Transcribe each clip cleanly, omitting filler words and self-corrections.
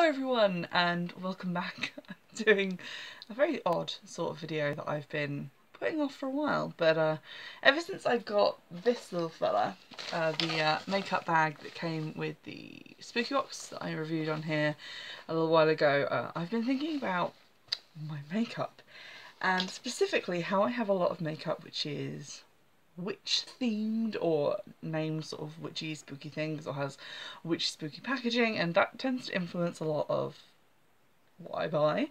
Hello everyone and welcome back. I'm doing a very odd sort of video that I've been putting off for a while, but ever since I got this little fella, the makeup bag that came with the spooky box that I reviewed on here a little while ago, I've been thinking about my makeup and specifically how I have a lot of makeup which is witch themed or named sort of witchy spooky things or has witchy spooky packaging, and that tends to influence a lot of what I buy.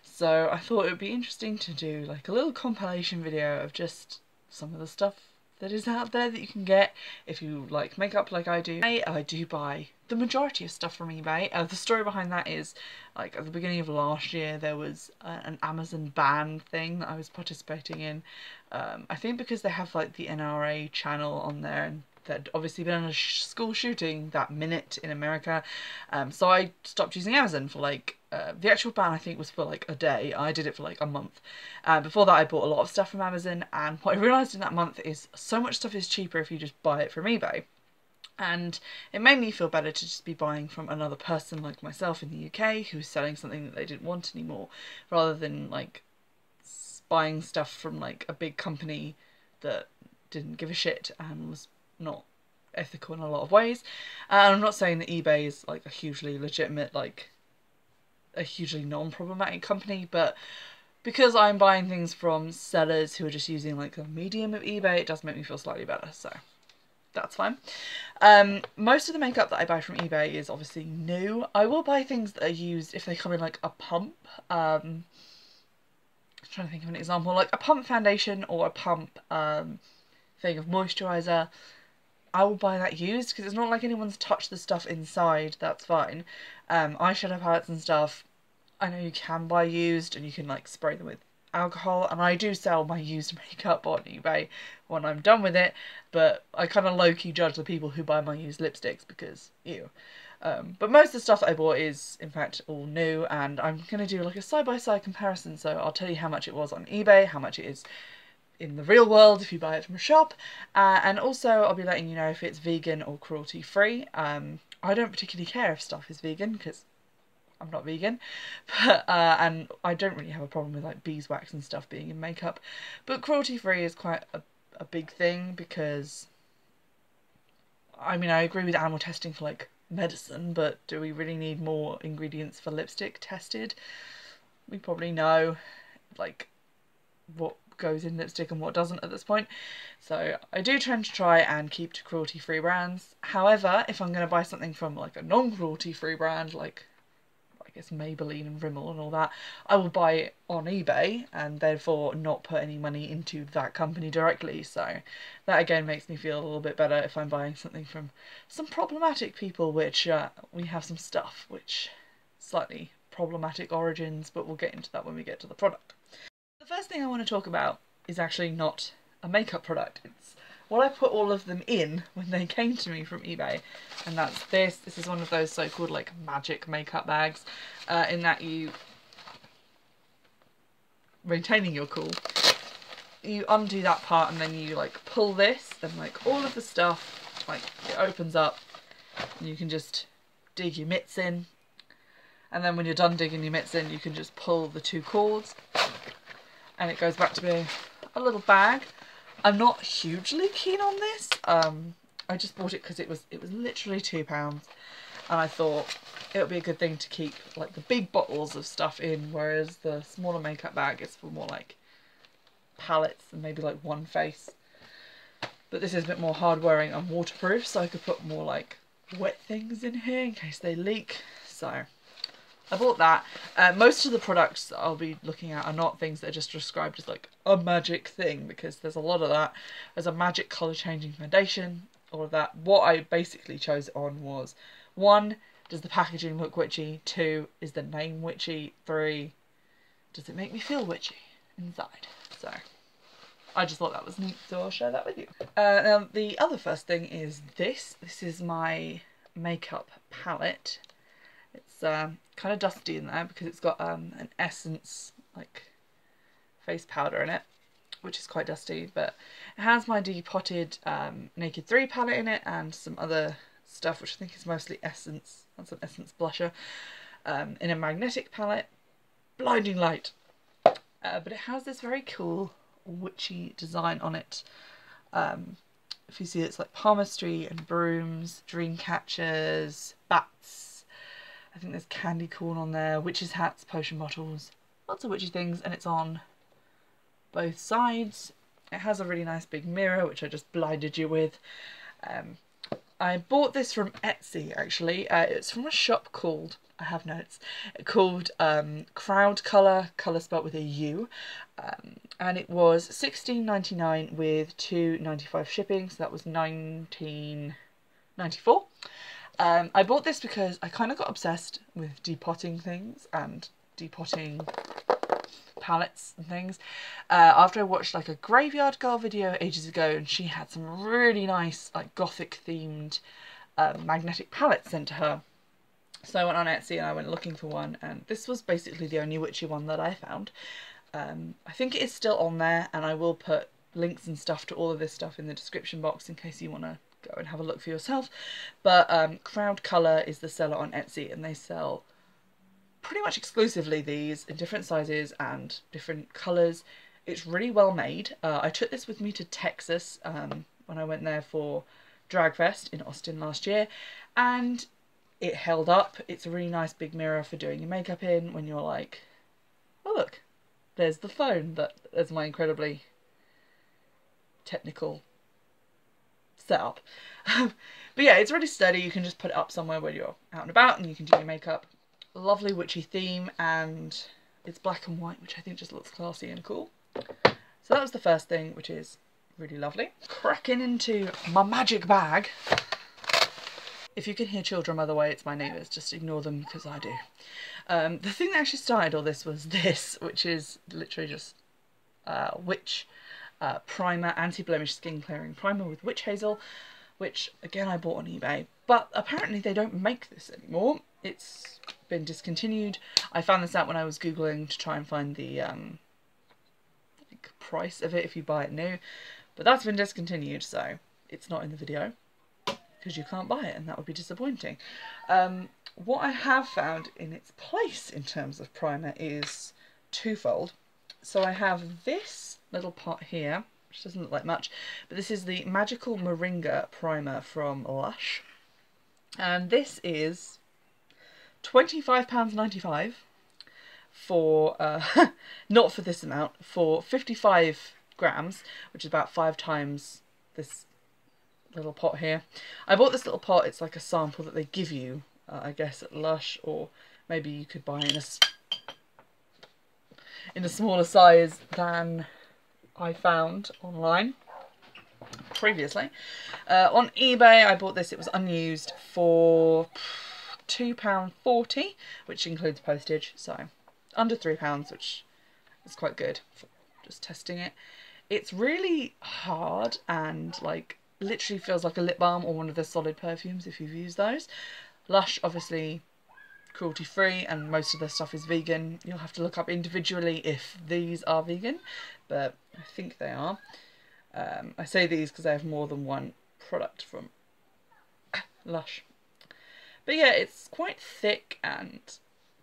So I thought it would be interesting to do like a little compilation video of just some of the stuff that is out there that you can get if you like makeup like I do. I do buy the majority of stuff from eBay. The story behind that is, like, at the beginning of last year there was an Amazon ban thing that I was participating in. I think because they have like the NRA channel on there, and there'd obviously been a school shooting that minute in America, so I stopped using Amazon for like the actual ban I think was for like a day. I did it for like a month. Before that I bought a lot of stuff from Amazon, and what I realised in that month is so much stuff is cheaper if you just buy it from eBay. And it made me feel better to just be buying from another person like myself in the UK who's selling something that they didn't want anymore, rather than like buying stuff from like a big company that didn't give a shit and was not ethical in a lot of ways. And I'm not saying that eBay is like a hugely legitimate, like a hugely non-problematic company, but because I'm buying things from sellers who are just using like the medium of eBay, it does make me feel slightly better, so that's fine. Most of the makeup that I buy from eBay is obviously new. I will buy things that are used if they come in like a pump. I'm trying to think of an example, like a pump foundation or a pump thing of moisturiser. I will buy that used because it's not like anyone's touched the stuff inside. That's fine. Eyeshadow palettes and stuff, I know you can buy used and you can like spray them with alcohol, and I do sell my used makeup on eBay when I'm done with it, but I kind of low-key judge the people who buy my used lipsticks because ew. But most of the stuff that I bought is in fact all new, and I'm going to do like a side-by-side comparison, so I'll tell you how much it was on eBay, how much it is in the real world if you buy it from a shop, and also I'll be letting you know if it's vegan or cruelty free. I don't particularly care if stuff is vegan because I'm not vegan, but and I don't really have a problem with like beeswax and stuff being in makeup, but cruelty free is quite a big thing because, I mean, I agree with animal testing for like medicine, but do we really need more ingredients for lipstick tested? We probably know like what goes in lipstick and what doesn't at this point, so I do tend to try and keep to cruelty free brands. However, if I'm going to buy something from like a non-cruelty free brand like I guess Maybelline and Rimmel and all that, I will buy it on eBay and therefore not put any money into that company directly. So that again makes me feel a little bit better if I'm buying something from some problematic people, which we have some stuff which slightly problematic origins, but we'll get into that when we get to the product. The first thing I want to talk about is actually not a makeup product. It's what I put all of them in when they came to me from eBay, and that's this. This is one of those so-called like magic makeup bags, in that you, retaining your cool, you undo that part and then you like pull this, and like all of the stuff, like it opens up and you can just dig your mitts in, and then when you're done digging your mitts in you can just pull the two cords and it goes back to being a little bag. I'm not hugely keen on this. I just bought it because it was literally £2, and I thought it would be a good thing to keep like the big bottles of stuff in, whereas the smaller makeup bag is for more like palettes and maybe like one face. But this is a bit more hard wearing and waterproof, so I could put more like wet things in here in case they leak. So I bought that. Most of the products that I'll be looking at are not things that are just described as like a magic thing, because there's a lot of that. There's a magic colour changing foundation, all of that. What I basically chose it on was, 1, does the packaging look witchy? 2, is the name witchy? 3, does it make me feel witchy inside? So I just thought that was neat, so I'll share that with you. Now the other first thing is this. This is my makeup palette. It's kind of dusty in there because it's got an Essence like face powder in it, which is quite dusty, but it has my depotted Naked 3 palette in it and some other stuff which I think is mostly Essence and some Essence blusher. in a magnetic palette. Blinding light. But it has this very cool witchy design on it. If you see, it's like palmistry and brooms, dream catchers, bats. I think there's candy corn on there, witches' hats, potion bottles, lots of witchy things, and it's on both sides. It has a really nice big mirror, which I just blinded you with. I bought this from Etsy, actually. It's from a shop called, I have notes, called Crowd Colour, colour spelled with a U. And it was $16.99 with $2.95 shipping, so that was $19.94. I bought this because I kind of got obsessed with depotting things and depotting palettes and things after I watched like a Graveyard Girl video ages ago, and she had some really nice like gothic themed magnetic palettes sent to her. So I went on Etsy and I went looking for one, and this was basically the only witchy one that I found. I think it is still on there, and I will put links and stuff to all of this stuff in the description box in case you want to go and have a look for yourself. But Crowd Colour is the seller on Etsy, and they sell pretty much exclusively these in different sizes and different colours. It's really well made. I took this with me to Texas when I went there for Dragfest in Austin last year, and it held up. It's a really nice big mirror for doing your makeup in when you're like, oh look, there's the phone. There's my incredibly technical setup. But yeah, it's really sturdy. You can just put it up somewhere where you're out and about and you can do your makeup. Lovely witchy theme, and it's black and white, which I think just looks classy and cool. So that was the first thing, which is really lovely. Cracking into my magic bag. If you can hear children, by the way, it's my neighbours. Just ignore them because I do. The thing that actually started all this was this, which is literally just witch primer, anti-blemish skin clearing primer with witch hazel, which again I bought on eBay, but apparently they don't make this anymore. It's been discontinued. I found this out when I was googling to try and find the like price of it if you buy it new, but that's been discontinued, so it's not in the video because you can't buy it, and that would be disappointing. What I have found in its place in terms of primer is twofold. So I have this little pot here, which doesn't look like much, but this is the Magical Moringa primer from Lush, and this is £25.95 for, not for this amount, for 55 grams, which is about 5 times this little pot here. I bought this little pot. It's like a sample that they give you, I guess, at Lush, or maybe you could buy in a smaller size than I found online previously. On eBay I bought this. It was unused for £2.40, which includes postage, so under £3, which is quite good for just testing it. It's really hard and like literally feels like a lip balm or one of the solid perfumes if you've used those. Lush, obviously cruelty free, and most of their stuff is vegan. You'll have to look up individually if these are vegan, but I think they are. I say these because I have more than one product from Lush. But yeah, it's quite thick and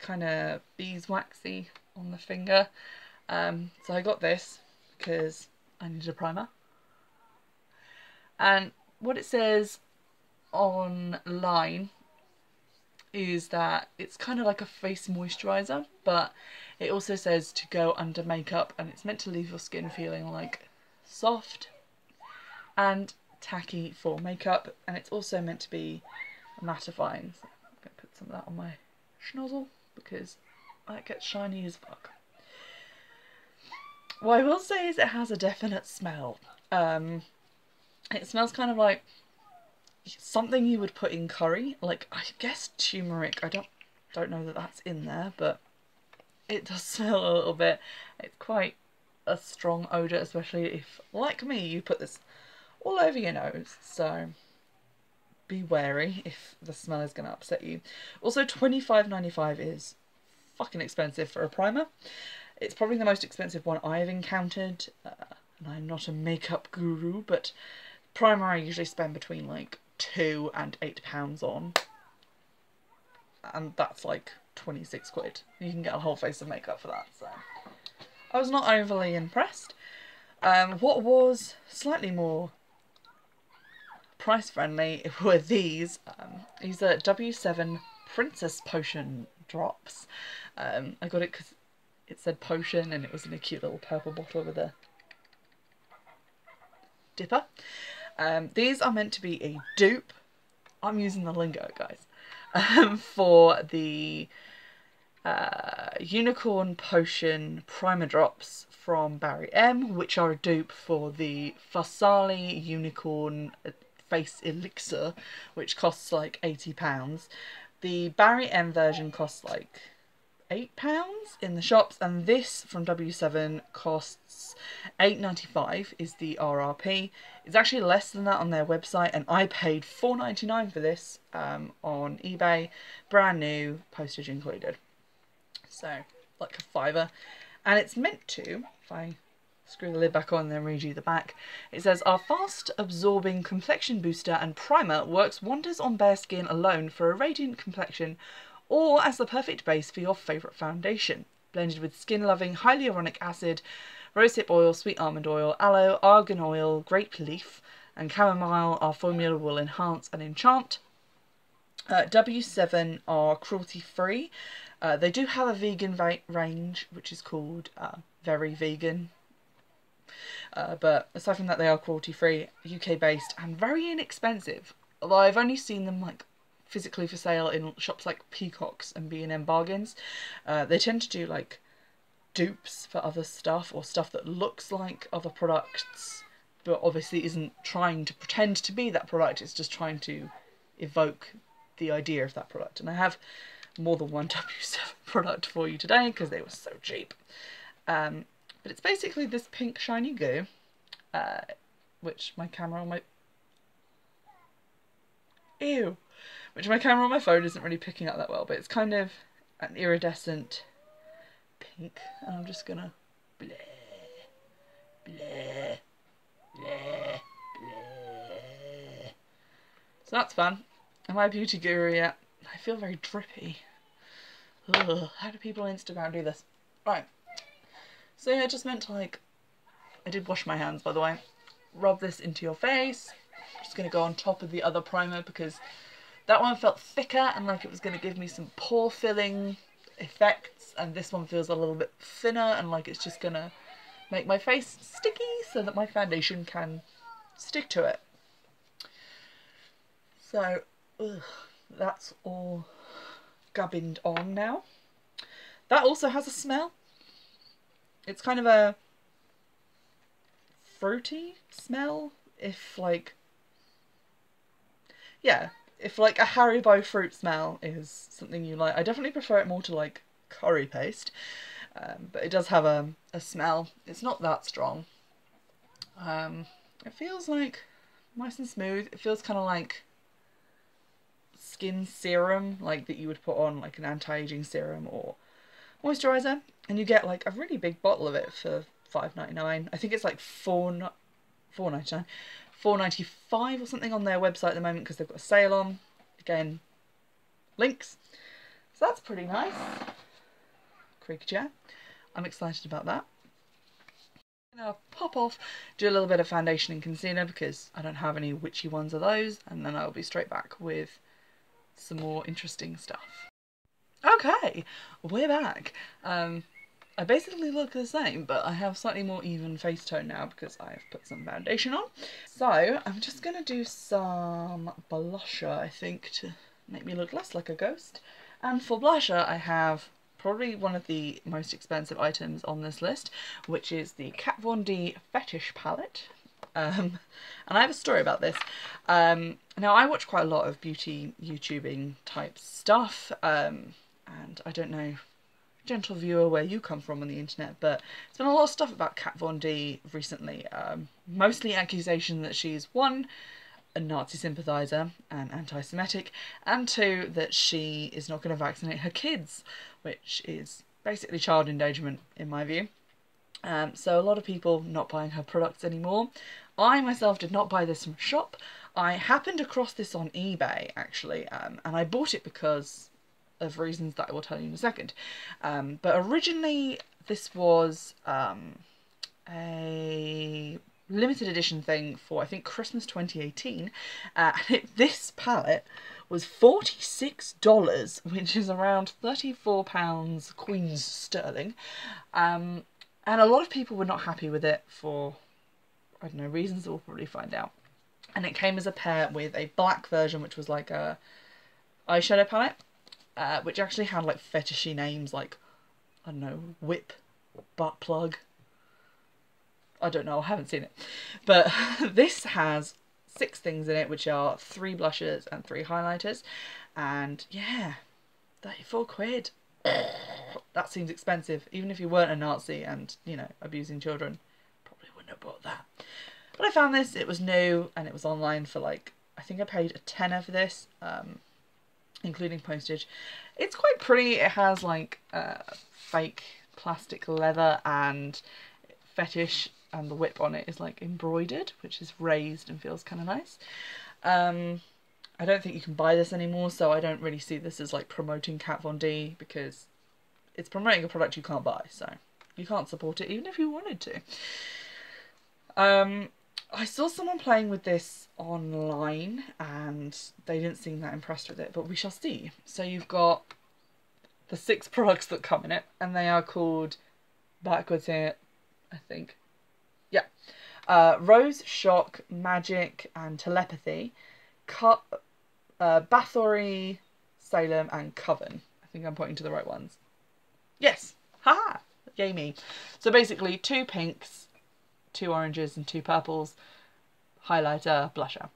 kind of beeswaxy on the finger. So I got this because I needed a primer. And what it says online is that it's kind of like a face moisturiser, but it also says to go under makeup, and it's meant to leave your skin feeling like soft and tacky for makeup, and it's also meant to be mattifying. So I'm going to put some of that on my schnozzle because that gets shiny as fuck. What I will say is it has a definite smell. It smells kind of like something you would put in curry, like I guess turmeric. I don't know that that's in there, but it does smell a little bit. It's quite a strong odour, especially if, like me, you put this all over your nose, so be wary if the smell is going to upset you. Also, £25.95 is fucking expensive for a primer. It's probably the most expensive one I've encountered, and I'm not a makeup guru, but primer I usually spend between like £2 and £8 on. and that's like 26 quid. You can get a whole face of makeup for that, so I was not overly impressed. What was slightly more price friendly were these. These are W7 Princess Potion drops. I got it because it said potion and it was in a cute little purple bottle with a dipper. These are meant to be a dupe. I'm using the lingo, guys. For the Unicorn Potion Primer Drops from Barry M, which are a dupe for the Farsali Unicorn Face Elixir, which costs like £80. The Barry M version costs like £8 in the shops, and this from W7 costs £8.95 is the RRP. It's actually less than that on their website, and I paid £4.99 for this on eBay, brand new, postage included. So, like a fiver. And it's meant to, if I screw the lid back on and then read you the back, it says, our fast absorbing complexion booster and primer works wonders on bare skin alone for a radiant complexion, or as the perfect base for your favourite foundation. Blended with skin-loving hyaluronic acid, rosehip oil, sweet almond oil, aloe, argan oil, grape leaf, and chamomile, our formula will enhance and enchant. W7 are cruelty-free. They do have a vegan range, which is called Very Vegan. But aside from that, they are cruelty-free, UK-based, and very inexpensive. Although I've only seen them like physically for sale in shops like Peacocks and B&M Bargains. They tend to do like dupes for other stuff, or stuff that looks like other products, but obviously isn't trying to pretend to be that product. It's just trying to evoke the idea of that product. And I have more than one W7 product for you today because they were so cheap. But it's basically this pink shiny goo, which my camera on my... Ew! Which my camera on my phone isn't really picking up that well, but it's kind of an iridescent pink, and I'm just gonna bleh, bleh, bleh, bleh. So that's fun. Am I a beauty guru yet? I feel very drippy. Ugh, how do people on Instagram do this? Right. So yeah, I just meant to like, I did wash my hands by the way, rub this into your face. I'm just going to go on top of the other primer because that one felt thicker and like it was going to give me some pore filling effects, and this one feels a little bit thinner and like it's just going to make my face sticky so that my foundation can stick to it. So, ugh, that's all gubbined on now. That also has a smell. It's kind of a fruity smell, if like, yeah, if like a Haribo fruit smell is something you like. I definitely prefer it more to like curry paste, but it does have a smell. It's not that strong. It feels like nice and smooth. It feels kind of like skin serum, like that you would put on like an anti-aging serum or moisturiser, and you get like a really big bottle of it for £5.99. I think it's like £4.95 or something on their website at the moment because they've got a sale on. Again, links. So that's pretty nice. Creaky chair. I'm excited about that. I'm gonna pop off, do a little bit of foundation and concealer because I don't have any witchy ones of those, and then I'll be straight back with some more interesting stuff. Okay, we're back. I basically look the same, but I have slightly more even face tone now because I've put some foundation on. So I'm just going to do some blusher, I think, to make me look less like a ghost. And for blusher, I have probably one of the most expensive items on this list, which is the Kat Von D Fetish Palette. And I have a story about this. Now, I watch quite a lot of beauty YouTubing type stuff, and I don't know, gentle viewer, where you come from on the internet, but there's been a lot of stuff about Kat Von D recently. Mostly accusation that she's, one, a Nazi sympathiser and anti-Semitic, and two, that she is not going to vaccinate her kids, which is basically child endangerment in my view. So a lot of people not buying her products anymore. I myself did not buy this from a shop. I happened across this on eBay actually, and I bought it because of reasons that I will tell you in a second. But originally this was a limited edition thing for, I think, Christmas 2018. This palette was $46, which is around £34 Queen's sterling. And a lot of people were not happy with it for, I don't know, reasons that we'll probably find out. And it came as a pair with a black version, which was like a eyeshadow palette, which actually had like fetishy names like, I don't know, whip, butt plug. I don't know, I haven't seen it. But this has 6 things in it, which are 3 blushes and 3 highlighters. And yeah, 34 quid. That seems expensive. Even if you weren't a Nazi and, you know, abusing children, probably wouldn't have bought that. But I found this, it was new, and it was online for like, I think I paid a tenner for this, including postage. It's quite pretty. It has like fake plastic leather and fetish, and the whip on it is like embroidered, which is raised and feels kind of nice. I don't think you can buy this anymore, so I don't really see this as like promoting Kat Von D, because it's promoting a product you can't buy, so you can't support it even if you wanted to. I saw someone playing with this online and they didn't seem that impressed with it, but we shall see. So you've got the 6 products that come in it, and they are called, backwards here, I think. Yeah. Rose, Shock, Magic and Telepathy, Bathory, Salem and Coven. I think I'm pointing to the right ones. Yes! Haha! Yay me. So basically 2 pinks, 2 oranges and 2 purples, highlighter, blusher.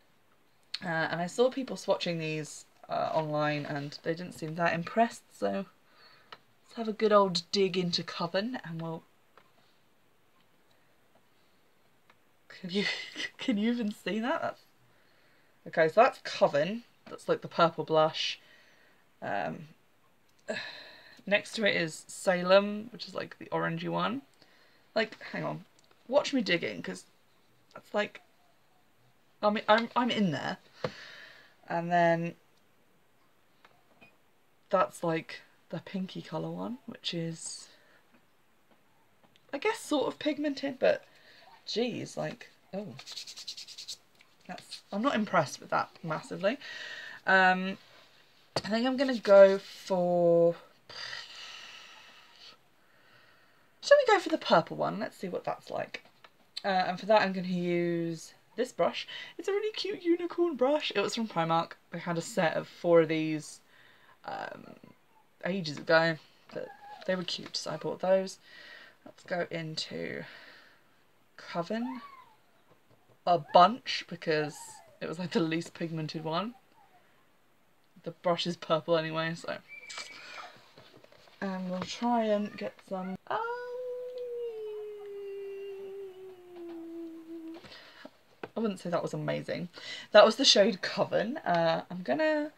And I saw people swatching these online and they didn't seem that impressed, so let's have a good old dig into Coven and we'll... Can you even see that? Okay, so that's Coven. That's like the purple blush. Next to it is Salem, which is like the orangey one. Like, hang on. Watch me digging, because that's like, I mean, I'm in there. And then that's like the pinky colour one, which is, I guess, sort of pigmented, but geez, like, oh, I'm not impressed with that massively. I think I'm gonna go for, shall we go for the purple one? Let's see what that's like. And for that I'm going to use this brush. It's a really cute unicorn brush. It was from Primark. They had a set of 4 of these ages ago. But they were cute, so I bought those. Let's go into Coven. A bunch, because it was like the least pigmented one. The brush is purple anyway, so. And we'll try and get some... I wouldn't say that was amazing. That was the shade Coven. I'm gonna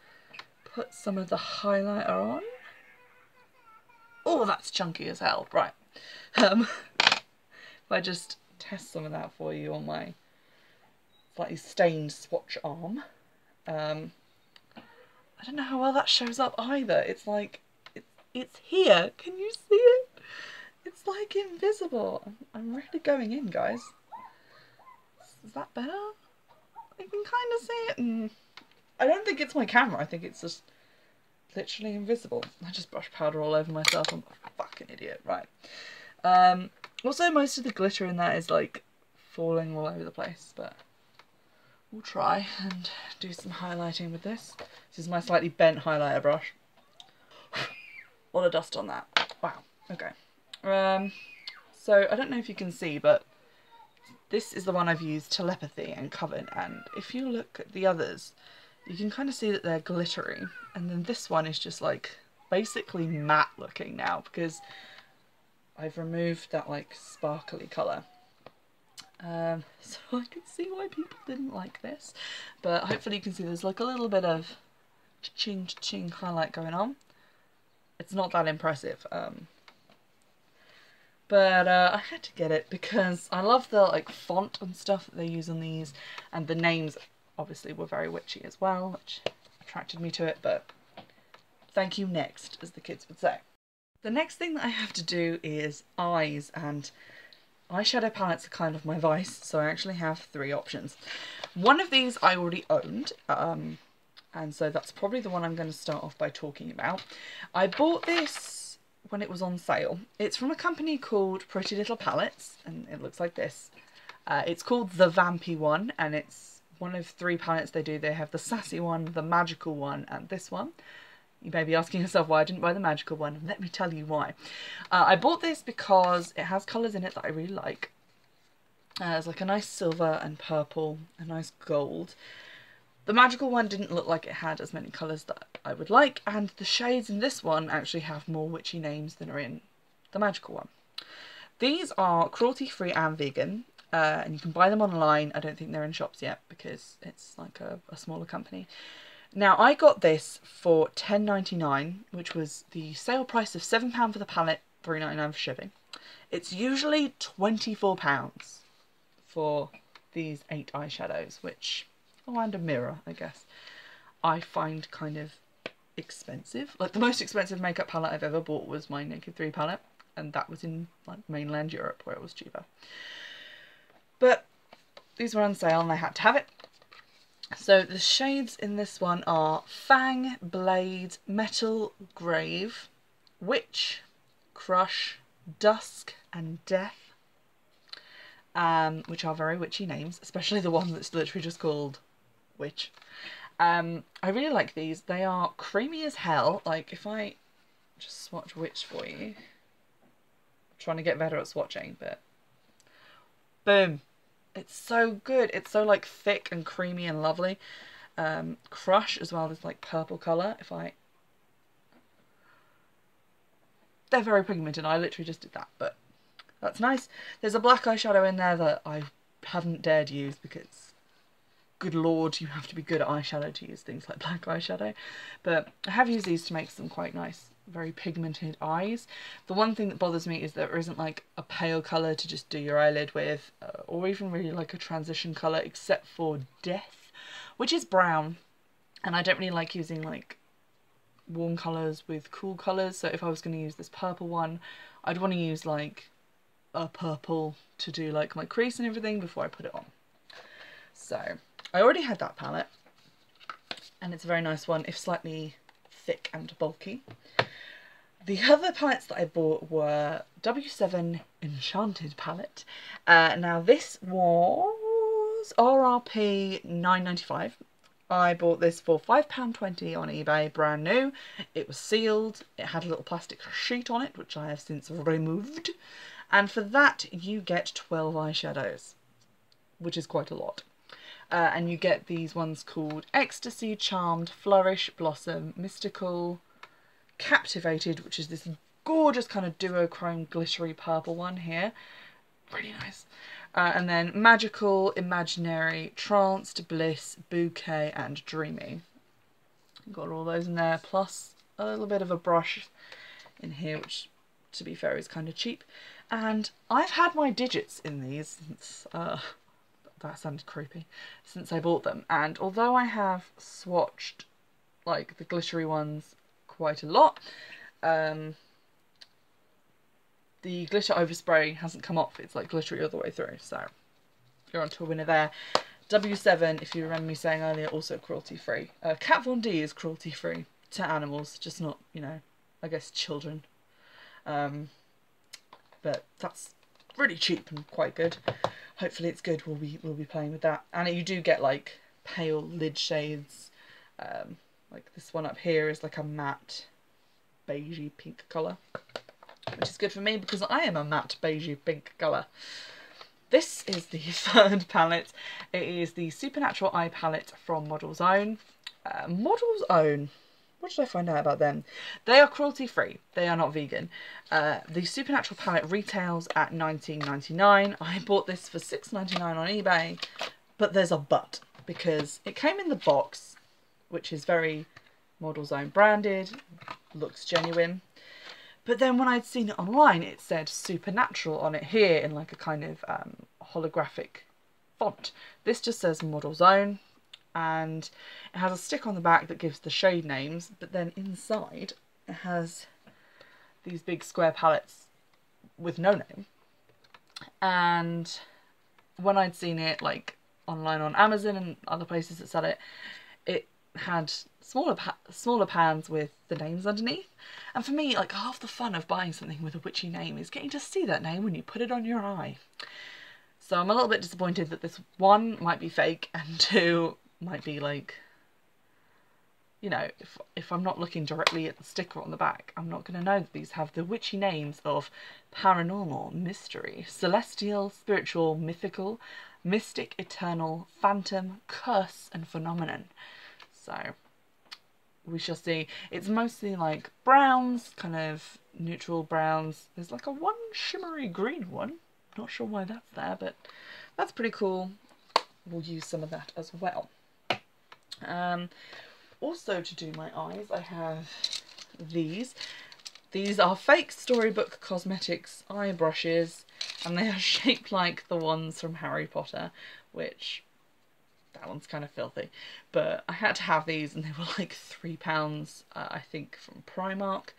put some of the highlighter on. Oh, that's chunky as hell. Right. If I just test some of that for you on my slightly stained swatch arm. I don't know how well that shows up either. It's like, it's here. Can you see it? It's like invisible. I'm really going in, guys. Is that better? I can kind of see it. And I don't think it's my camera. I think it's just literally invisible. I just brush powder all over myself. I'm a fucking idiot. Right. Also, most of the glitter in that is like falling all over the place, but we'll try and do some highlighting with this. This is my slightly bent highlighter brush. A lot of dust on that. Wow. Okay. So I don't know if you can see, but this is the one I've used, Telepathy and Coven, and if you look at the others, you can kind of see that they're glittery, and then this one is just like basically matte looking now because I've removed that like sparkly colour. So I can see why people didn't like this, but hopefully you can see there's like a little bit of ching highlight going on. It's not that impressive. But I had to get it because I love the like font and stuff that they use on these, and the names obviously were very witchy as well, which attracted me to it, but Thank you, next, as the kids would say. The next thing that I have to do is eyes, and eyeshadow palettes are kind of my vice, so I actually have 3 options. One of these I already owned, and so that's probably the one I'm going to start off by talking about. I bought this when it was on sale. It's from a company called Pretty Little Palettes, and it looks like this. It's called the Vampy one, and it's one of 3 palettes they do. They have the sassy one, the magical one, and this one. You may be asking yourself why I didn't buy the magical one. Let me tell you why. I bought this because it has colours in it that I really like. It's like a nice silver and purple, a nice gold. The magical one didn't look like it had as many colours that I would like, and the shades in this one actually have more witchy names than are in the magical one. These are cruelty-free and vegan, and you can buy them online. I don't think they're in shops yet because it's like a smaller company. Now, I got this for $10.99, which was the sale price of £7 for the palette, $3.99 for shipping. It's usually £24 for these 8 eyeshadows, which, oh, and a mirror, I guess, I find kind of expensive. Like, the most expensive makeup palette I've ever bought was my Naked 3 palette, and that was in like mainland Europe where it was cheaper. But these were on sale and I had to have it. So the shades in this one are Fang, Blade, Metal, Grave, Witch, Crush, Dusk and Death, which are very witchy names, especially the one that's literally just called Witch. I really like these. They are creamy as hell. Like, if I just swatch Witch for you. I'm trying to get better at swatching, but boom. It's so good. It's so like thick and creamy and lovely. Crush as well, this like purple colour. They're very pigmented. I literally just did that, but that's nice. There's a black eyeshadow in there that I haven't dared use because, good lord, you have to be good at eyeshadow to use things like black eyeshadow. But I have used these to make some quite nice, very pigmented eyes. The one thing that bothers me is there isn't like a pale colour to just do your eyelid with, or even really like a transition colour, except for Death, which is brown, and I don't really like using like warm colours with cool colours. So if I was going to use this purple one, I'd want to use like a purple to do like my crease and everything before I put it on. So I already had that palette, and it's a very nice one, if slightly thick and bulky. The other palettes that I bought were W7 Enchanted palette. Now this was RRP $9.95. I bought this for £5.20 on eBay, brand new. It was sealed. It had a little plastic sheet on it, which I have since removed. And for that you get 12 eyeshadows, which is quite a lot. And you get these ones called Ecstasy, Charmed, Flourish, Blossom, Mystical, Captivated, which is this gorgeous kind of duochrome glittery purple one here. Really nice. And then Magical, Imaginary, Tranced, Bliss, Bouquet and Dreamy. Got all those in there, plus a little bit of a brush in here, which to be fair is kind of cheap. And I've had my digits in these since, that sounded creepy, since I bought them. And although I have swatched like the glittery ones quite a lot, the glitter overspray hasn't come off. It's like glittery all the way through, so you're onto a winner there. W7, if you remember me saying earlier, also cruelty free. Kat Von D is cruelty free to animals, just not, you know, I guess children. But that's really cheap and quite good. Hopefully it's good. We'll be playing with that. And you do get like pale lid shades. Like this one up here is like a matte beigey pink colour, which is good for me because I am a matte beigey pink colour. This is the third palette. It is the Supernatural Eye palette from Model's Own. Model's Own, what did I find out about them? They are cruelty free. They are not vegan. The Supernatural palette retails at $19.99. I bought this for $6.99 on eBay, but there's a but, because it came in the box, which is very Model's Own branded, looks genuine. But then when I'd seen it online, it said Supernatural on it here in like a kind of holographic font. This just says Model's Own. and it has a stick on the back that gives the shade names, but then inside it has these big square palettes with no name. And when I'd seen it like online on Amazon and other places that sell it, it had smaller pans with the names underneath. And for me, like, half the fun of buying something with a witchy name is getting to see that name when you put it on your eye. So I'm a little bit disappointed that this, one, might be fake, and two, might be like, you know, if I'm not looking directly at the sticker on the back, I'm not going to know that these have the witchy names of paranormal, mystery, celestial, spiritual, mythical, mystic, eternal, phantom, curse, and phenomenon. So we shall see. It's mostly like browns, kind of neutral browns. There's like a one shimmery green one. Not sure why that's there, but that's pretty cool. We'll use some of that as well. Also, to do my eyes, I have these. These are fake Storybook Cosmetics eye brushes, and they are shaped like the ones from Harry Potter, which, that one's kind of filthy. But I had to have these, and they were like £3, I think, from Primark.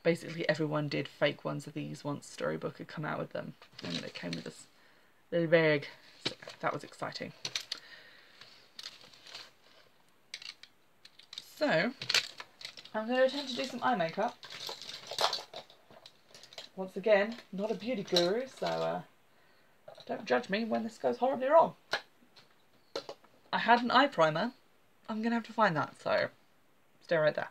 Basically everyone did fake ones of these once Storybook had come out with them, and they came with this little bag, so that was exciting. So I'm going to attempt to do some eye makeup. Once again, not a beauty guru, so don't judge me when this goes horribly wrong. I had an eye primer. I'm going to have to find that, so stay right there.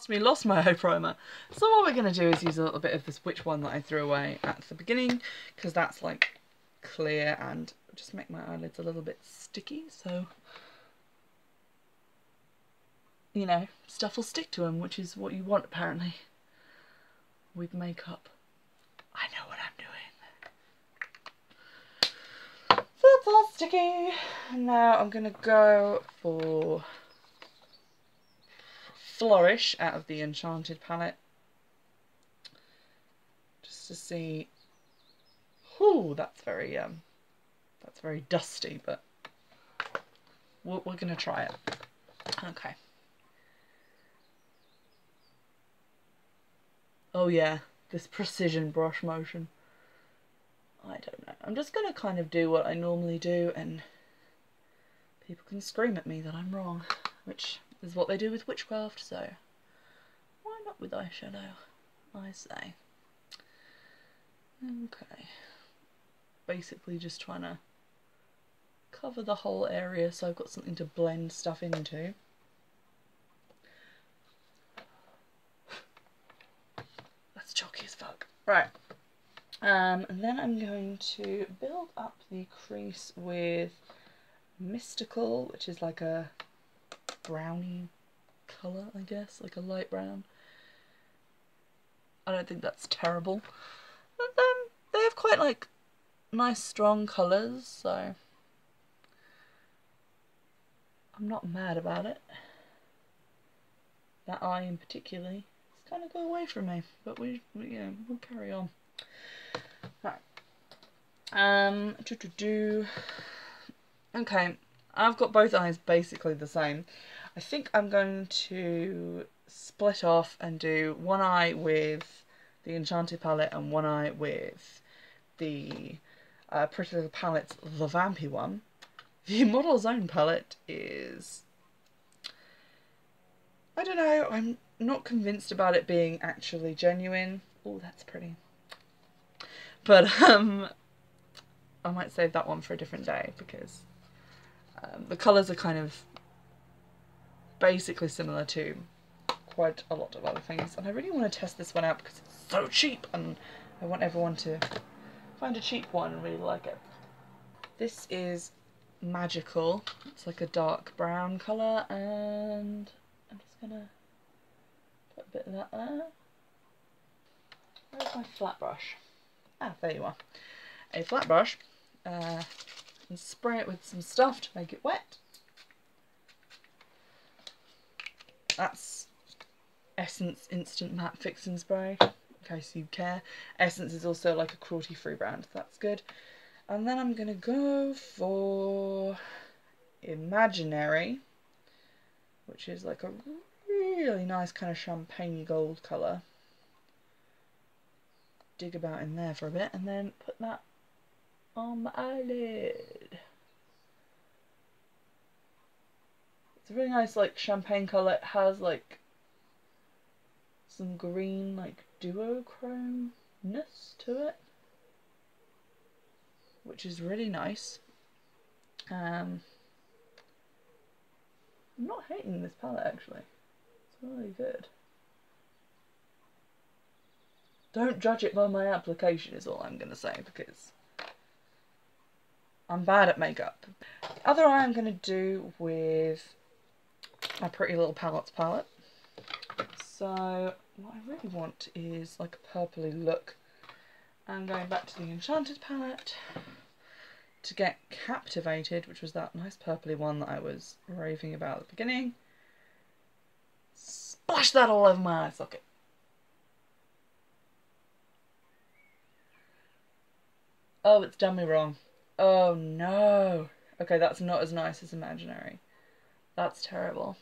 Lost my eye primer. So what we're going to do is use a little bit of this witch one that I threw away at the beginning, because that's like clear and just make my eyelids a little bit sticky, so, you know, stuff will stick to them, which is what you want apparently with makeup. I know what I'm doing. So it's all sticky. And now I'm going to go for Flourish out of the Enchanted palette. Just to see. Ooh, that's very dusty, but we're going to try it. Okay. Oh yeah, this precision brush motion. I don't know. I'm just going to kind of do what I normally do, and people can scream at me that I'm wrong, which is what they do with witchcraft, so why not with eyeshadow, I say. Okay. Basically just trying to cover the whole area so I've got something to blend stuff into. That's chalky as fuck. Right. And then I'm going to build up the crease with Mystical, which is like a browny colour, I guess, like a light brown. I don't think that's terrible. But they have quite like nice strong colours, so I'm not mad about it. That eye in particular is kind of go away from me, but we'll carry on. Right. Okay, I've got both eyes basically the same. I think I'm going to split off and do one eye with the Enchanted palette and one eye with the Pretty Little Palettes, the Vampy one. The Model's Own palette is, I don't know, I'm not convinced about it being actually genuine. Oh, that's pretty. But I might save that one for a different day, because the colours are kind of basically similar to quite a lot of other things, and I really want to test this one out because it's so cheap, and I want everyone to find a cheap one and really like it. This is Magical. It's like a dark brown colour, and I'm just gonna put a bit of that there. Where's my flat brush? Ah, there you are. A flat brush, and spray it with some stuff to make it wet. That's Essence Instant Matte Fixing Spray, in case you care. Essence is also like a cruelty-free brand, so that's good. And then I'm going to go for Imaginary, which is like a really nice kind of champagne gold colour. Dig about in there for a bit and then put that on the eyelid. It's a really nice like champagne colour. It has like some green like duochrome-ness to it, which is really nice. I'm not hating this palette actually. It's really good. Don't judge it by my application is all I'm going to say, because I'm bad at makeup. The other eye I'm going to do with my Pretty Little Palettes palette. So what I really want is like a purpley look. I'm going back to the Enchanted palette to get Captivated, which was that nice purpley one that I was raving about at the beginning. Splash that all over my eye socket. Oh, it's done me wrong. Oh no. Okay, that's not as nice as Imaginary. That's terrible.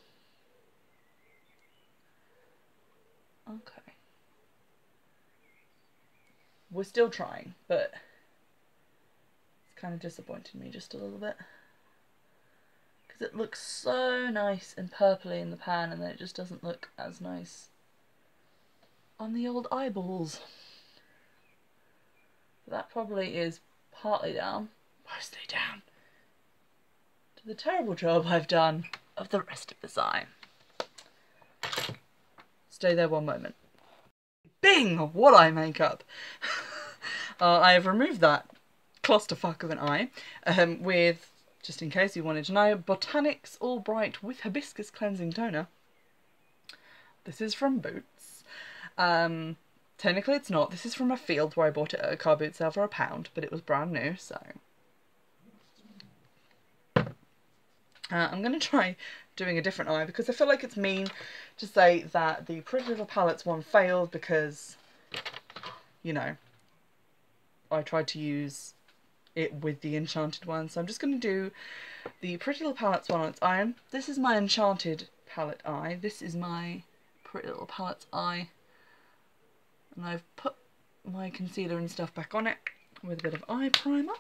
Okay. We're still trying, but it's kind of disappointed me just a little bit. Because it looks so nice and purpley in the pan, and then it just doesn't look as nice on the old eyeballs. But that probably is partly down, mostly down, to the terrible job I've done of the rest of this eye. Stay there one moment. Bing! What eye makeup! I have removed that clusterfuck of an eye with, just in case you wanted to know, Botanics All Bright with Hibiscus Cleansing Toner. This is from Boots. Technically it's not. This is from a field where I bought it at a car boot sale for £1, but it was brand new, so... I'm going to try doing a different eye because I feel like it's mean to say that the Pretty Little Palettes one failed because, you know, I tried to use it with the Enchanted one. So I'm just going to do the Pretty Little Palettes one on its own. This is my Enchanted palette eye. This is my Pretty Little Palettes eye. And I've put my concealer and stuff back on it with a bit of eye primer.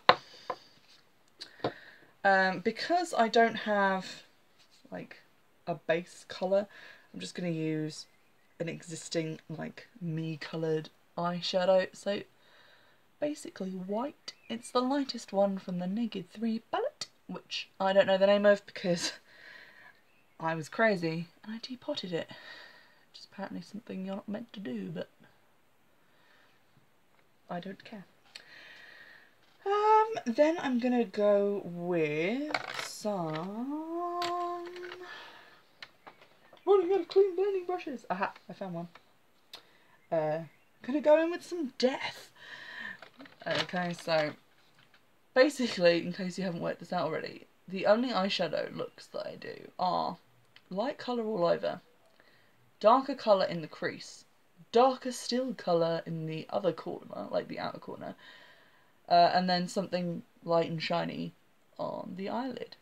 Because I don't have like a base colour, I'm just going to use an existing like me coloured eyeshadow. So basically white. It's the lightest one from the Naked 3 palette, which I don't know the name of because I was crazy and I depotted it. Which is apparently something you're not meant to do, but I don't care. Then I'm gonna go with some... Oh, you got clean blending brushes. Aha, I found one. Gonna go in with some Death. Okay, so basically, in case you haven't worked this out already, the only eyeshadow looks that I do are light colour all over, darker colour in the crease, darker still colour in the other corner, like the outer corner, and then something light and shiny on the eyelid.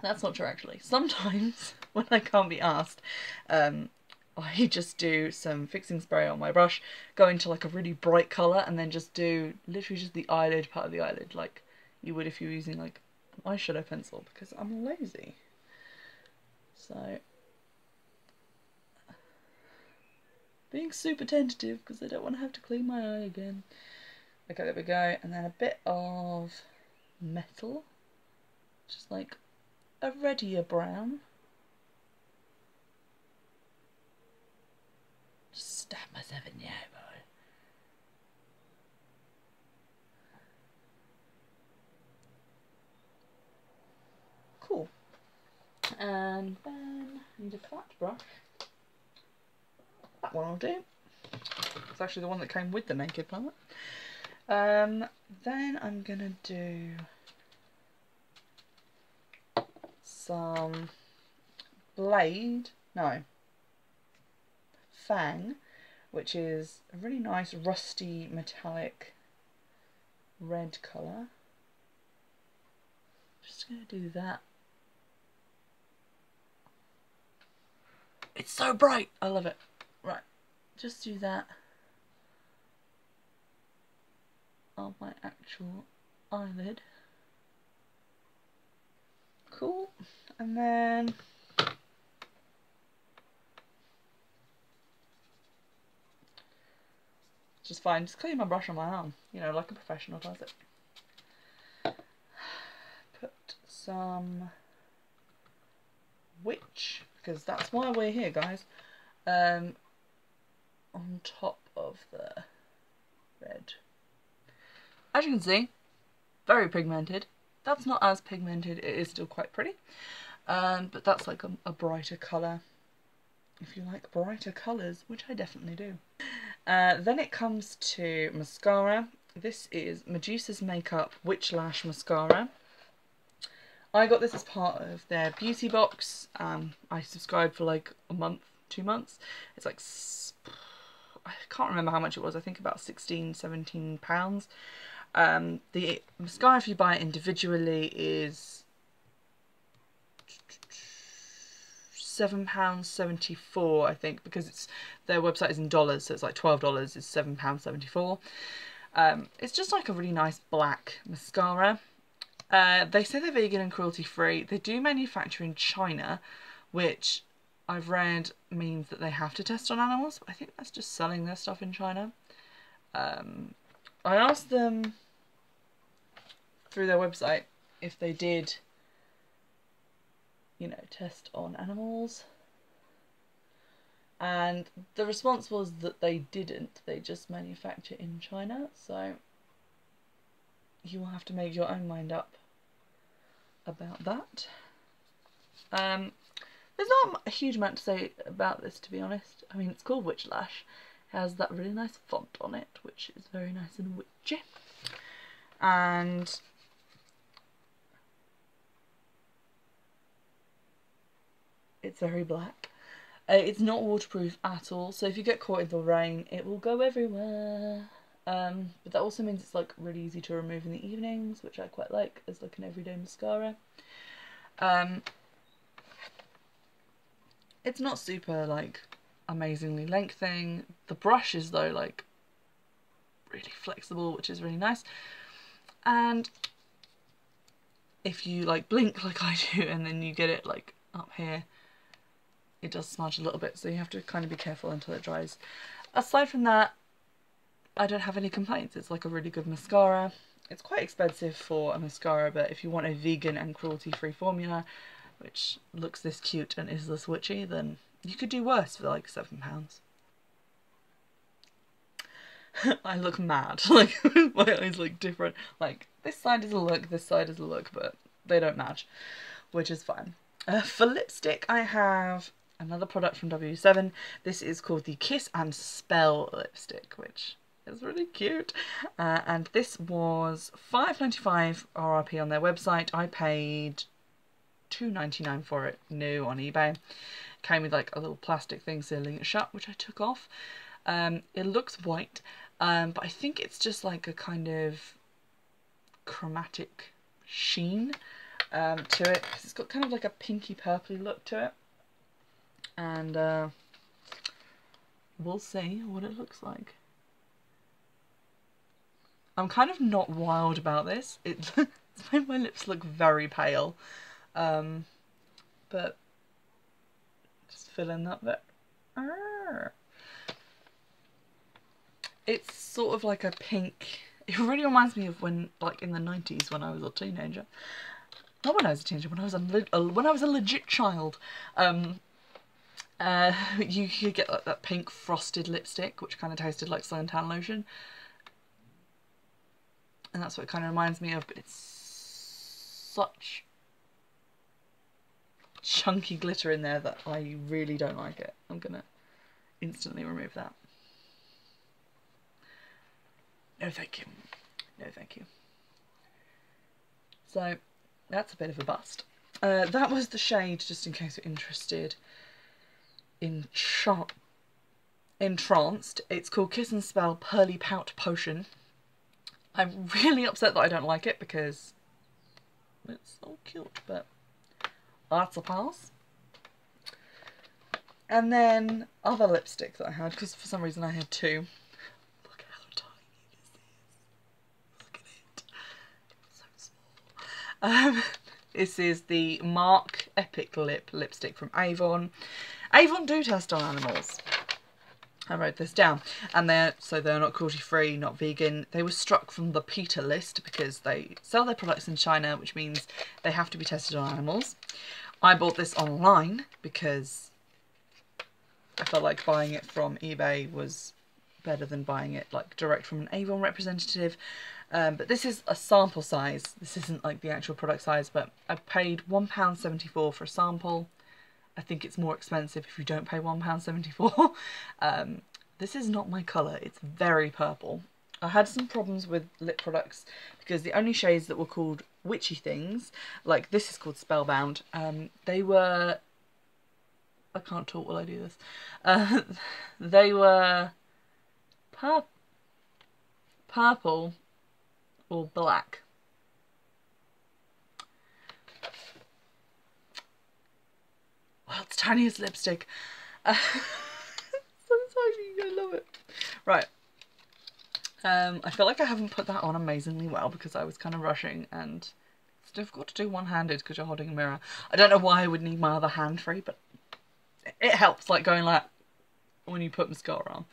That's not true actually. Sometimes, when I can't be asked, I just do some fixing spray on my brush, go into like a really bright colour, and then just do literally just the eyelid part of the eyelid, like you would if you were using like an eyeshadow pencil, because I'm lazy. So, being super tentative because I don't want to have to clean my eye again. Okay, there we go. And then a bit of metal, just like a reddier brown. Just stab myself in the eyeball. Cool. And then I need a flat brush. That one will do. It's actually the one that came with the Naked palette. Then I'm gonna do some Fang, which is a really nice rusty metallic red colour. Just gonna do that It's so bright. I love it. Right, just do that on my actual eyelid. Cool. And then just fine. Just clean my brush on my arm, you know, like a professional does it. Put some witch, because that's why we're here, guys. On top of the red. As you can see, very pigmented. That's not as pigmented. It is still quite pretty, but that's like a brighter colour. If you like brighter colours, which I definitely do. Then it comes to mascara. This is Medusa's Makeup Witch Lash Mascara. I got this as part of their beauty box. I subscribed for like a month, 2 months. It's like, I can't remember how much it was. I think about £16–17. The mascara, if you buy it individually, is £7.74, I think, because it's their website is in dollars, so it's like $12 is £7.74. It's just like a really nice black mascara. They say they're vegan and cruelty free. They do manufacture in China, which I've read means that they have to test on animals, but I think that's just selling their stuff in China. I asked them through their website if they did, you know, test on animals, and the response was that they didn't. They just manufacture in China, so you will have to make your own mind up about that. There's not a huge amount to say about this, to be honest. I mean, it's called Witch Lash. It has that really nice font on it, which is very nice and witchy. And it's very black. It's not waterproof at all, so if you get caught in the rain, it will go everywhere. But that also means it's like really easy to remove in the evenings, which I quite like as like an everyday mascara. It's not super like amazingly lengthening. The brush is though like really flexible, which is really nice. And if you like blink like I do and then you get it like up here, it does smudge a little bit, so you have to kind of be careful until it dries. Aside from that, I don't have any complaints. It's like a really good mascara. It's quite expensive for a mascara, but if you want a vegan and cruelty-free formula, which looks this cute and is this witchy, then you could do worse for like £7. I look mad. Like, my eyes look different. Like, this side is a look, this side is a look, but they don't match, which is fine. For lipstick, I have another product from W7. This is called the Kiss and Spell lipstick, which is really cute. And this was £5.95 RRP on their website. I paid £2.99 for it new on eBay. Came with like a little plastic thing sealing it shut, which I took off. It looks white, but I think it's just like a kind of chromatic sheen to it, because it's got kind of like a pinky purpley look to it, and we'll see what it looks like. I'm kind of not wild about this. It's made my lips look very pale, but just fill in that bit. It's sort of like a pink. It really reminds me of when, like in the 90s, when I was a teenager. Not when I was a teenager, when I was a legit child. You could get like that pink frosted lipstick, which kind of tasted like suntan lotion. And that's what it kind of reminds me of, but it's such chunky glitter in there that I really don't like it. I'm gonna instantly remove that. No thank you. No thank you. So that's a bit of a bust. That was the shade, just in case you're interested. Entranced. It's called Kiss and Spell Pearly Pout Potion. I'm really upset that I don't like it because it's so cute, but that's a pass. And then other lipstick that I had, because for some reason I had two. Look how tiny this is. Look at it. It's so small. This is the Mark Epic lipstick from Avon. Avon do test on animals. I wrote this down, and they're not cruelty free, not vegan. They were struck from the PETA list because they sell their products in China, which means they have to be tested on animals. I bought this online because I felt like buying it from eBay was better than buying it like direct from an Avon representative. But this is a sample size. This isn't like the actual product size, but I paid £1.74 for a sample. I think it's more expensive if you don't pay £1.74. This is not my colour. It's very purple. I had some problems with lip products because the only shades that were called witchy things, like this is called Spellbound, they were... I can't talk while I do this. They were purple or black. World's tiniest lipstick. So tiny, you're gonna love it. Right. I feel like I haven't put that on amazingly well because I was kind of rushing, and it's difficult to do one-handed because you're holding a mirror. I don't know why I would need my other hand free, but it helps, like going like when you put mascara on.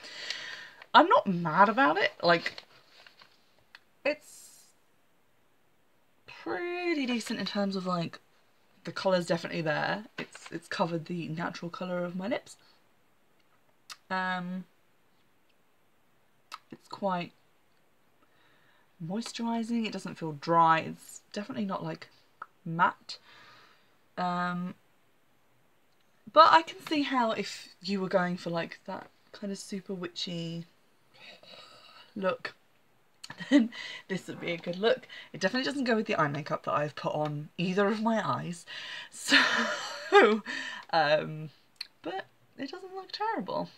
I'm not mad about it. Like, it's pretty decent in terms of like the colour's definitely there. It's covered the natural colour of my lips. It's quite moisturising. It doesn't feel dry. It's definitely not like matte. But I can see how if you were going for like that kind of super witchy look, then this would be a good look. It definitely doesn't go with the eye makeup that I've put on either of my eyes. So, but it doesn't look terrible.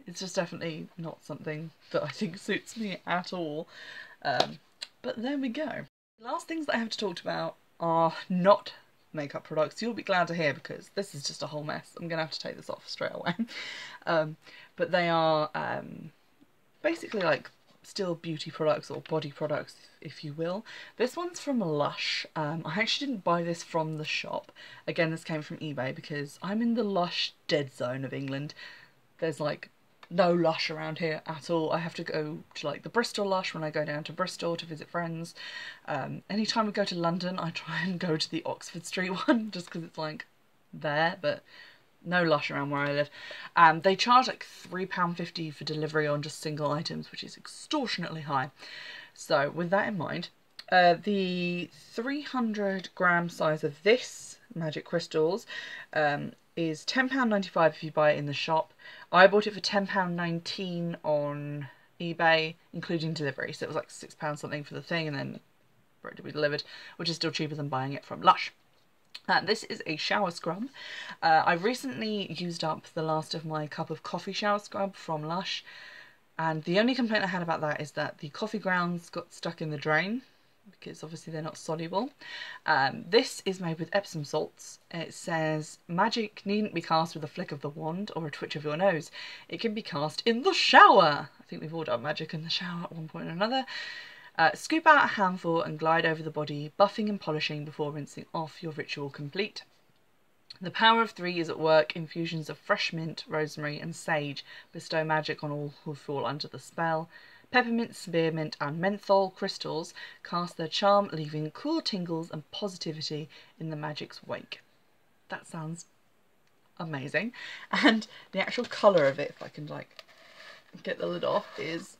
It's just definitely not something that I think suits me at all. But there we go. The last things that I have to talk about are not makeup products. You'll be glad to hear because this is just a whole mess. I'm going to have to take this off straight away. But they are basically like still beauty products or body products, if you will. This one's from LUSH. I actually didn't buy this from the shop. Again, this came from eBay because I'm in the LUSH dead zone of England. There's like no LUSH around here at all. I have to go to like the Bristol LUSH when I go down to Bristol to visit friends. Anytime we go to London, I try and go to the Oxford Street one just because it's like there, but no LUSH around where I live. They charge like £3.50 for delivery on just single items, which is extortionately high. So with that in mind, the 300g size of this Magic Crystals is £10.95 if you buy it in the shop. I bought it for £10.19 on eBay, including delivery. So it was like £6 something for the thing and then for it to be delivered, which is still cheaper than buying it from LUSH. This is a shower scrub. I recently used up the last of my cup of coffee shower scrub from LUSH, and the only complaint I had about that is that the coffee grounds got stuck in the drain because obviously they're not soluble. This is made with Epsom salts. It says magic needn't be cast with a flick of the wand or a twitch of your nose. It can be cast in the shower. I think we've all done magic in the shower at one point or another. Scoop out a handful and glide over the body, buffing and polishing before rinsing off. Your ritual complete. The power of 3 is at work. Infusions of fresh mint, rosemary and sage bestow magic on all who fall under the spell. Peppermint, spearmint and menthol crystals cast their charm, leaving cool tingles and positivity in the magic's wake. That sounds amazing. And the actual colour of it, if I can like get the lid off, is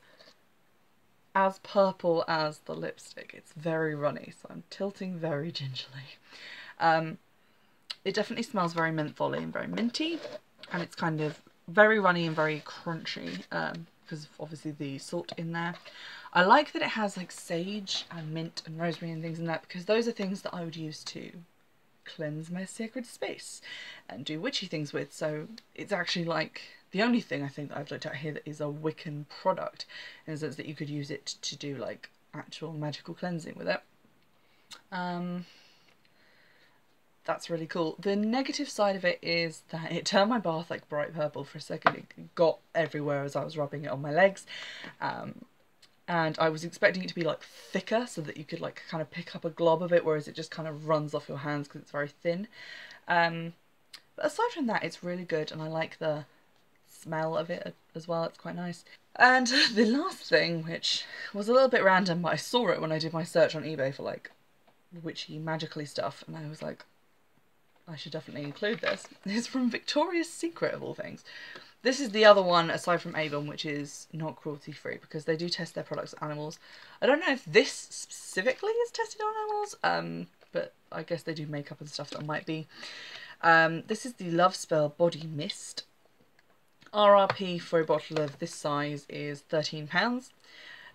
as purple as the lipstick. It's very runny, so I'm tilting very gingerly. It definitely smells very mentholy and very minty, and it's kind of very runny and very crunchy because of obviously the salt in there. I like that it has like sage and mint and rosemary and things in that because those are things that I would use to cleanse my sacred space and do witchy things with. So it's actually like the only thing I think that I've looked at here that is a Wiccan product, in the sense that you could use it to do like actual magical cleansing with it. that's really cool. The negative side of it is that it turned my bath like bright purple for a second. It got everywhere as I was rubbing it on my legs. And I was expecting it to be like thicker so that you could like kind of pick up a glob of it, whereas it just kind of runs off your hands because it's very thin. But aside from that, it's really good, and I like the smell of it as well. It's quite nice. And the last thing, which was a little bit random, but I saw it when I did my search on eBay for like witchy magically stuff, and I was like, I should definitely include this. It's from Victoria's Secret of all things. This is the other one aside from Avon, which is not cruelty free, because they do test their products on animals. I don't know if this specifically is tested on animals, but I guess they do makeup and stuff that might be. This is the Love Spell Body Mist. RRP for a bottle of this size is £13.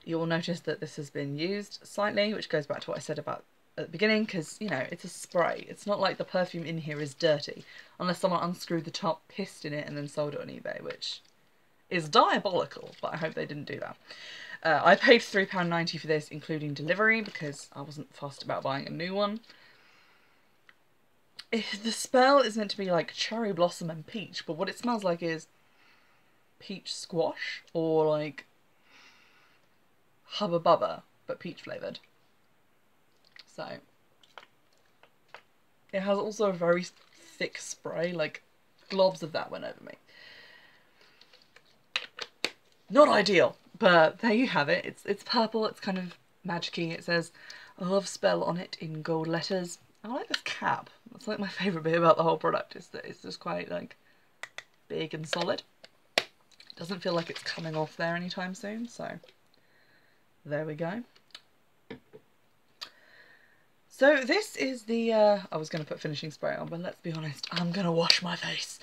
You'll notice that this has been used slightly, which goes back to what I said about at the beginning, because, you know, it's a spray. It's not like the perfume in here is dirty, unless someone unscrewed the top, pissed in it, and then sold it on eBay, which is diabolical, but I hope they didn't do that. I paid £3.90 for this, including delivery, because I wasn't fussed about buying a new one. The smell is meant to be like cherry blossom and peach, but what it smells like is peach squash, or like Hubba Bubba, but peach flavoured. So, it has also a very thick spray, like globs of that went over me. Not ideal, but there you have it. It's purple, it's kind of magic-y. It says a love spell on it in gold letters. I like this cap. That's like my favourite bit about the whole product, is that it's just quite like big and solid. It doesn't feel like it's coming off there anytime soon, so there we go. So this is the, I was going to put finishing spray on, but let's be honest, I'm going to wash my face.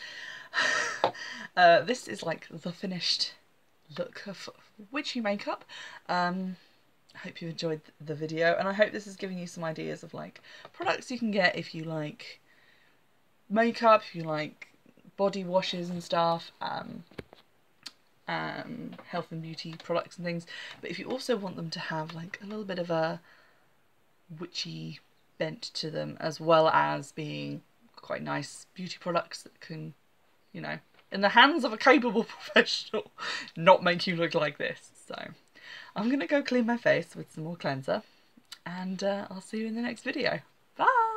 This is like the finished look of witchy makeup. I hope you enjoyed the video, and I hope this is giving you some ideas of like products you can get if you like makeup, if you like body washes and stuff, health and beauty products and things, but if you also want them to have like a little bit of a witchy bent to them, as well as being quite nice beauty products that can, you know, in the hands of a capable professional, not make you look like this. So I'm gonna go clean my face with some more cleanser, and I'll see you in the next video. Bye!